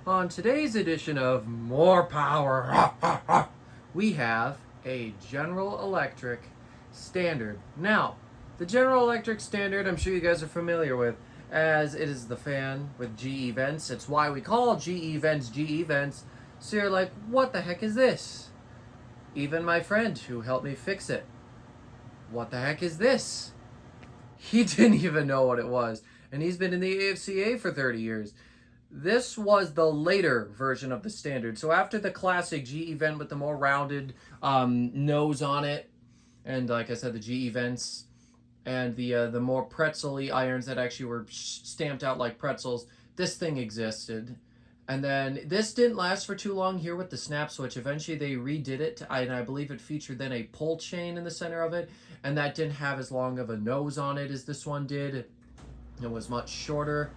On today's edition of More Power, we have a General Electric Standard. Now, the General Electric Standard, I'm sure you guys are familiar with, as it is the fan with GE vents. It's why we call GE vents GE vents. So you're like, what the heck is this? Even my friend who helped me fix it, what the heck is this? He didn't even know what it was. And he's been in the AFCA for 30 years. This was the later version of the standard. So after the classic GE vent with the more rounded nose on it, and like I said, the GE vents and the more pretzel-y irons that actually were stamped out like pretzels, this thing existed. And then this didn't last for too long here with the snap switch. Eventually they redid it, and I believe it featured then a pull chain in the center of it, and that didn't have as long of a nose on it as this one did. It was much shorter.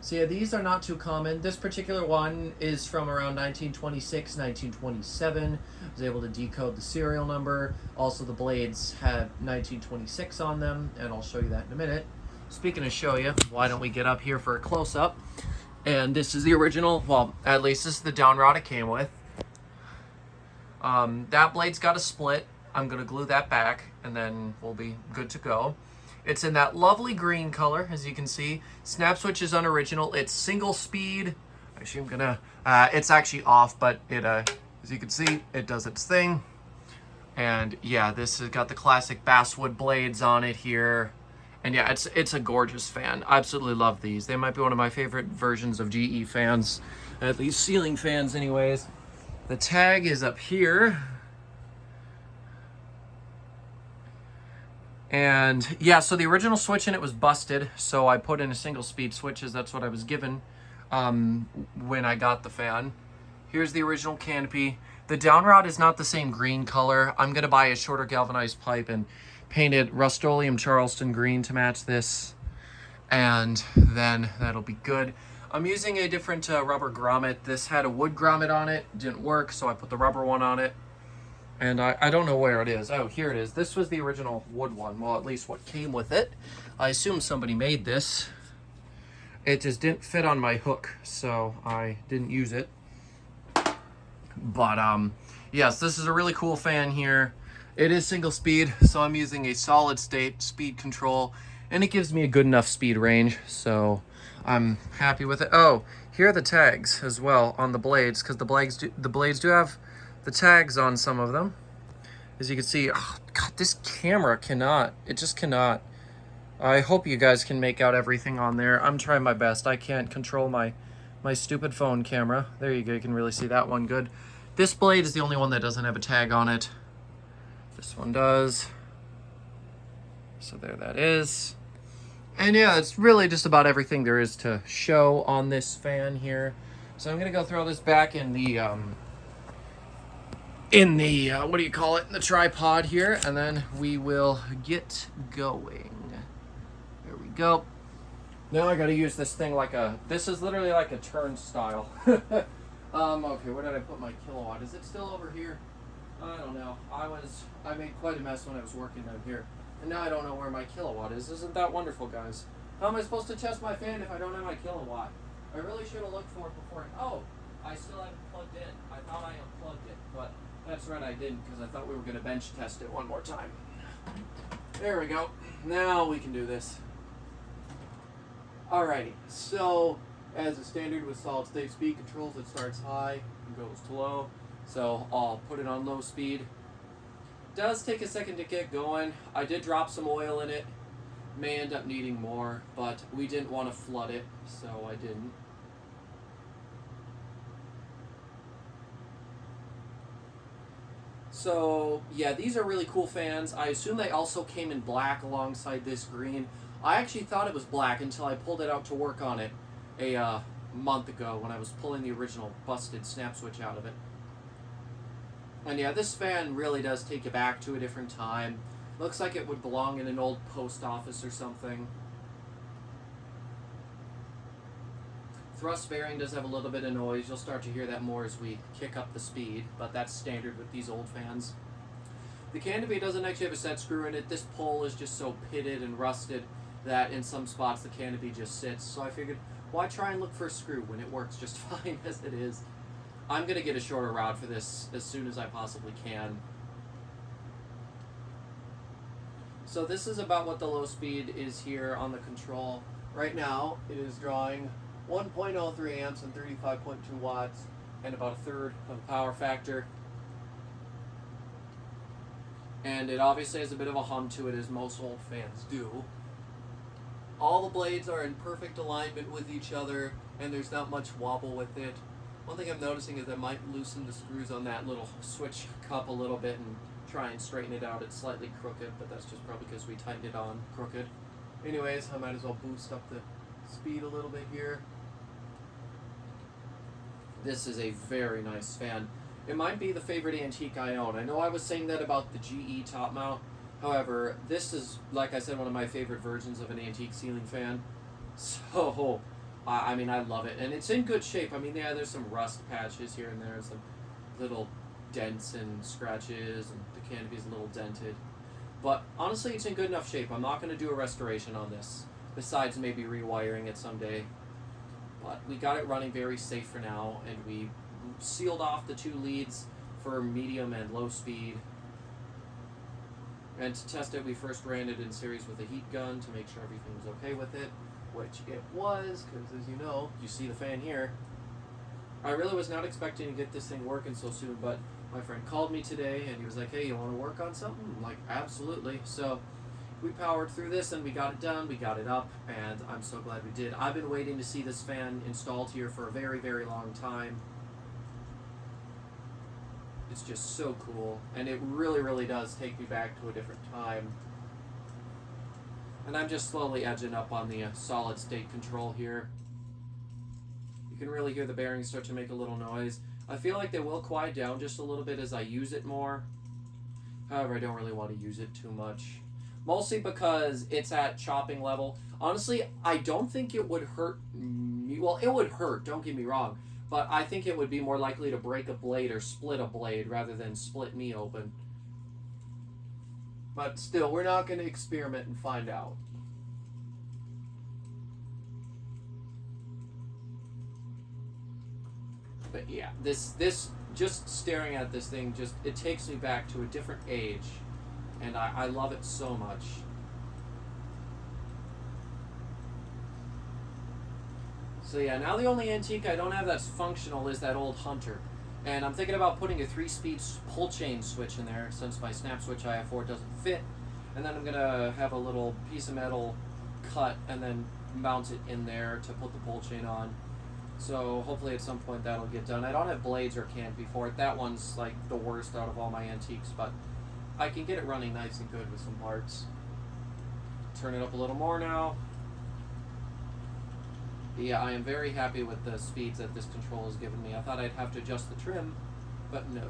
So yeah, these are not too common. This particular one is from around 1926, 1927. I was able to decode the serial number. Also, the blades had 1926 on them, and I'll show you that in a minute. Speaking of show you, why don't we get up here for a close-up? And this is the original, well, at least this is the down rod it came with. That blade's got a split. I'm going to glue that back, and then we'll be good to go. It's in that lovely green color, as you can see. Snap switch is unoriginal. It's single speed. Actually, I'm gonna, it's actually off, but it, as you can see, it does its thing. And yeah, this has got the classic basswood blades on it here. And yeah, it's a gorgeous fan. I absolutely love these. They might be one of my favorite versions of GE fans, at least ceiling fans anyways. The tag is up here. And yeah, so the original switch in it was busted, so I put in a single speed switches. That's what I was given when I got the fan. Here's the original canopy. The down rod is not the same green color. I'm gonna buy a shorter galvanized pipe and paint it Rust-Oleum Charleston green to match this, and then that'll be good. I'm using a different rubber grommet. This had a wood grommet on it, didn't work, so I put the rubber one on it. And I don't know where it is. Oh, here it is. This was the original wood one. Well, at least what came with it. I assume somebody made this. It just didn't fit on my hook, so I didn't use it. But, yes, this is a really cool fan here. It is single speed, so I'm using a solid state speed control, and it gives me a good enough speed range, so I'm happy with it. Oh, here are the tags as well on the blades, because the blades do have the tags on some of them. As you can see, oh, God, this camera cannot. It just cannot. I hope you guys can make out everything on there. I'm trying my best. I can't control my stupid phone camera. There you go. You can really see that one good. This blade is the only one that doesn't have a tag on it. This one does. So there that is. And yeah, it's really just about everything there is to show on this fan here. So I'm going to go throw this back in the what do you call it, in the tripod here, and then we will get going. There we go. Now I gotta use this thing like this is literally like a turnstile. Okay, where did I put my kilowatt? Is it still over here? I don't know. I made quite a mess when I was working down here, and now I don't know where my kilowatt is. Isn't that wonderful, guys? How am I supposed to test my fan if I don't have my kilowatt? I really should have looked for it before. Oh, I still haven't plugged in. I thought I unplugged it, but that's right, I didn't, because I thought we were going to bench test it one more time. There we go. Now we can do this. Alrighty, so as a standard with solid state speed controls, it starts high and goes to low. So I'll put it on low speed. It does take a second to get going. I did drop some oil in it. May end up needing more, but we didn't want to flood it, so I didn't. So yeah, these are really cool fans. I assume they also came in black alongside this green. I actually thought it was black until I pulled it out to work on it a month ago when I was pulling the original busted snap switch out of it. And yeah, this fan really does take you back to a different time. Looks like it would belong in an old post office or something. Thrust bearing does have a little bit of noise. You'll start to hear that more as we kick up the speed, but that's standard with these old fans. The canopy doesn't actually have a set screw in it. This pole is just so pitted and rusted that in some spots the canopy just sits. So I figured, Why try and look for a screw when it works just fine as it is? I'm going to get a shorter rod for this as soon as I possibly can. So this is about what the low speed is here on the control. Right now, it is drawing 1.03 amps and 35.2 watts and about a third of a power factor. And it obviously has a bit of a hum to it, as most old fans do. All the blades are in perfect alignment with each other, and there's not much wobble with it. One thing I'm noticing is I might loosen the screws on that little switch cup a little bit and try and straighten it out. It's slightly crooked, but that's just probably because we tightened it on crooked. Anyways, I might as well boost up the speed a little bit here. This is a very nice fan. It might be the favorite antique I own. I know I was saying that about the GE top mount. However, this is, like I said, one of my favorite versions of an antique ceiling fan. So, I mean, I love it. And it's in good shape. I mean, yeah, there's some rust patches here and there, some little dents and scratches, and the canopy's a little dented. But honestly, it's in good enough shape. I'm not going to do a restoration on this, besides maybe rewiring it someday. But we got it running very safe for now, and we sealed off the 2 leads for medium and low speed. And to test it, we first ran it in series with a heat gun to make sure everything was okay with it, which it was, because as you know, you see the fan here. I really was not expecting to get this thing working so soon, but my friend called me today and he was like, hey, you want to work on something? I'm like, absolutely. So we powered through this and we got it done, we got it up, and I'm so glad we did. I've been waiting to see this fan installed here for a very, very long time. It's just so cool, and it really, really does take me back to a different time. And I'm just slowly edging up on the solid state control here. You can really hear the bearings start to make a little noise. I feel like they will quiet down just a little bit as I use it more. However, I don't really want to use it too much. Mostly because it's at chopping level. Honestly, I don't think it would hurt me. Well, it would hurt, don't get me wrong. But I think it would be more likely to break a blade or split a blade rather than split me open. But still, we're not going to experiment and find out. But yeah, this just staring at this thing, it takes me back to a different age. And I love it so much. So yeah, now the only antique I don't have that's functional is that old Hunter. And I'm thinking about putting a 3-speed pull chain switch in there, since my snap switch I have for it doesn't fit. And then I'm going to have a little piece of metal cut and then mount it in there to put the pull chain on. So hopefully at some point that'll get done. I don't have blades or canopy for it. That one's like the worst out of all my antiques, but I can get it running nice and good with some parts. Turn it up a little more now. Yeah, I am very happy with the speeds that this control has given me. I thought I'd have to adjust the trim, but no.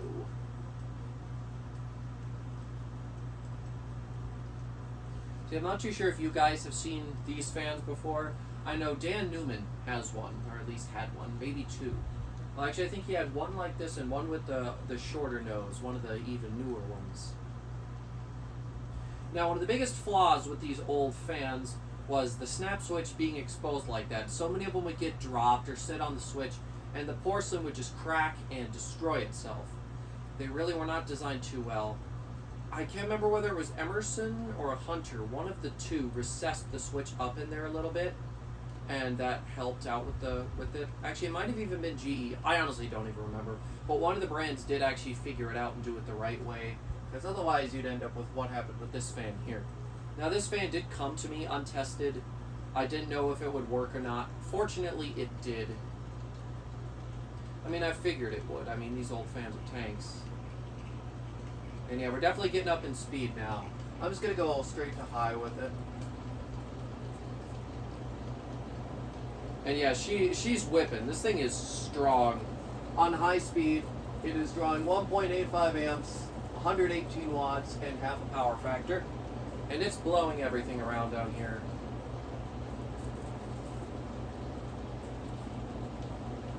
See, I'm not too sure if you guys have seen these fans before. I know Dan Newman has one, or at least had one, maybe 2. Well, actually, I think he had one like this and one with the shorter nose, one of the even newer ones. Now, one of the biggest flaws with these old fans was the snap switch being exposed like that. So many of them would get dropped or sit on the switch, and the porcelain would just crack and destroy itself. They really were not designed too well. I can't remember whether it was Emerson or a Hunter. One of the two recessed the switch up in there a little bit, and that helped out with it. Actually, it might have even been GE. I honestly don't even remember. But one of the brands did actually figure it out and do it the right way, because otherwise you'd end up with what happened with this fan here. Now, this fan did come to me untested. I didn't know if it would work or not. Fortunately, it did. I mean, I figured it would. I mean, these old fans are tanks. And yeah, we're definitely getting up in speed now. I'm just going to go all straight to high with it. And yeah, she's whipping. This thing is strong. On high speed, it is drawing 1.85 amps, 118 watts, and half a power factor. And it's blowing everything around down here.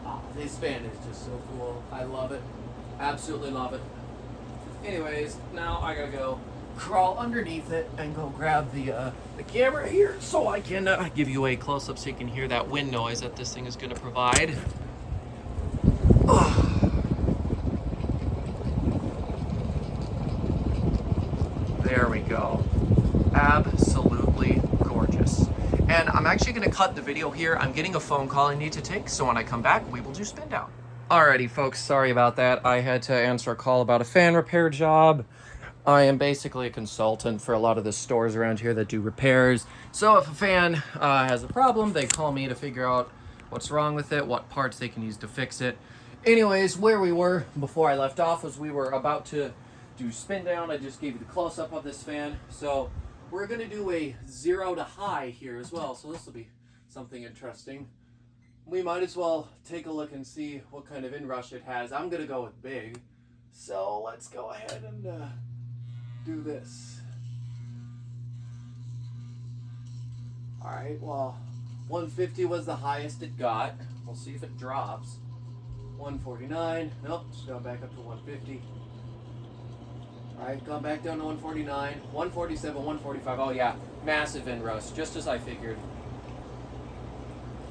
Ah, this fan is just so cool. I love it. Absolutely love it. Anyways, now I gotta go crawl underneath it and go grab the camera here so I can give you a close-up so you can hear that wind noise that this thing is going to provide. There we go. Absolutely gorgeous. And I'm actually going to cut the video here. I'm getting a phone call I need to take, so when I come back, we will do Spindown. Alrighty, folks, sorry about that. I had to answer a call about a fan repair job. I am basically a consultant for a lot of the stores around here that do repairs. So if a fan has a problem, they call me to figure out what's wrong with it, what parts they can use to fix it. Anyways, where we were before I left off was we were about to do spin down. I just gave you the close-up of this fan. So we're going to do a 0 to high here as well. So this will be something interesting. We might as well take a look and see what kind of inrush it has. I'm going to go with big. So let's go ahead and do this. Alright, well, 150 was the highest it got. We'll see if it drops. 149. Nope, just going back up to 150. Alright, gone back down to 149. 147, 145. Oh yeah, massive inrush, just as I figured.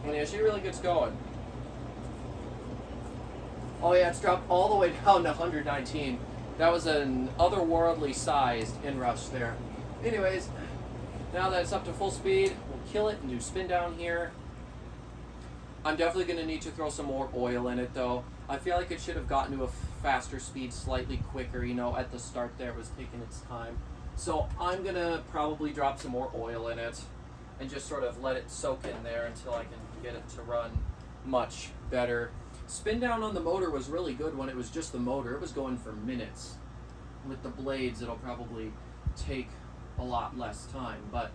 And yeah, she really gets going. Oh yeah, it's dropped all the way down to 119. That was an otherworldly sized inrush there. Anyways, now that it's up to full speed, we'll kill it and do spin down here. I'm definitely going to need to throw some more oil in it though. I feel like it should have gotten to a faster speed slightly quicker, you know, at the start there it was taking its time. So I'm going to probably drop some more oil in it and just sort of let it soak in there until I can get it to run much better. Spin down on the motor was really good when it was just the motor. It was going for minutes. With the blades, it'll probably take a lot less time. But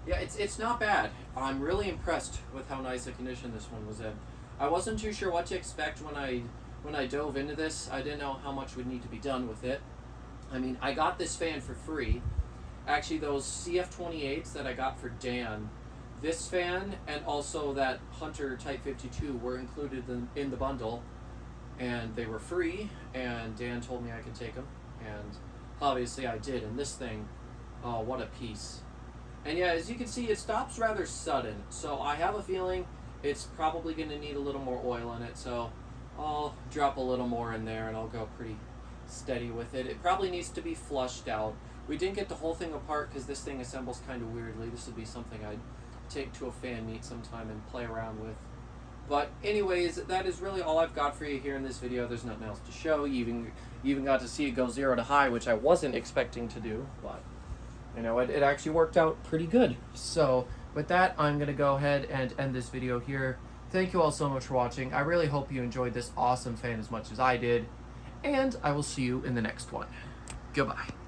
yeah, it's not bad. I'm really impressed with how nice a condition this one was in. I wasn't too sure what to expect when I dove into this. I didn't know how much would need to be done with it. I mean, I got this fan for free. Actually, those CF28s that I got for Dan, this fan and also that Hunter Type 52 were included in the bundle, and they were free, and Dan told me I could take them, and obviously I did. And this thing, oh, what a piece. And yeah, as you can see, it stops rather sudden, so I have a feeling it's probably going to need a little more oil in it, so I'll drop a little more in there and I'll go pretty steady with it. It probably needs to be flushed out. We didn't get the whole thing apart because this thing assembles kind of weirdly. This would be something I'd take to a fan meet sometime and play around with. But anyways, that is really all I've got for you here in this video. There's nothing else to show. You even got to see it go 0 to high, which I wasn't expecting to do, but you know, it actually worked out pretty good. So with that, I'm going to go ahead and end this video here. Thank you all so much for watching. I really hope you enjoyed this awesome fan as much as I did, and I will see you in the next one. Goodbye.